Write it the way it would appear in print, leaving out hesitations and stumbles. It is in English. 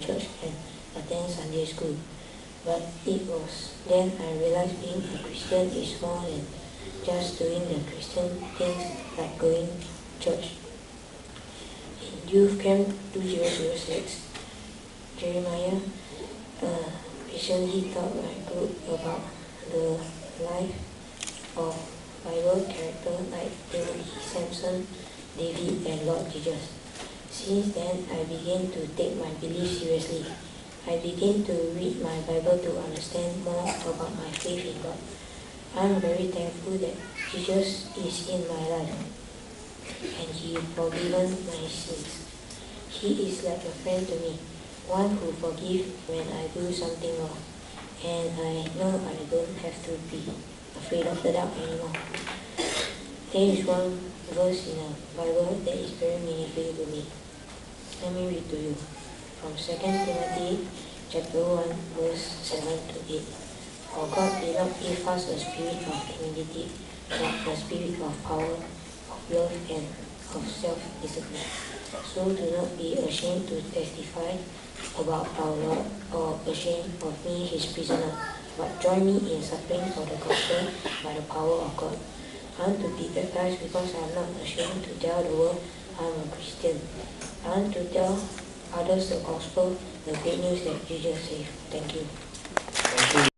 church and attend Sunday school. But it was then I realized being a Christian is more than just doing the Christian things like going to church. In Youth Camp 2006, Jeremiah recently taught my group about the life of Bible characters like Timothy, Samson, David, and Lord Jesus. Since then, I began to take my belief seriously. I began to read my Bible to understand more about my faith in God. I'm very thankful that Jesus is in my life and He forgiven my sins. He is like a friend to me, one who forgives when I do something wrong, and I know I don't have to be afraid of the dark anymore. There is one verse in the Bible that is very meaningful to me. Let me read to you from 2 Timothy chapter 1 verse 7 to 8. For God did not give us a spirit of timidity, but a spirit of power, of love, and of self-discipline. So do not be ashamed to testify about our Lord, or ashamed of me, His prisoner, but join me in suffering for the gospel by the power of God. I want to be baptized because I am not ashamed to tell the world I am a Christian. I want to tell others the gospel, the good news that Jesus saved. Thank you.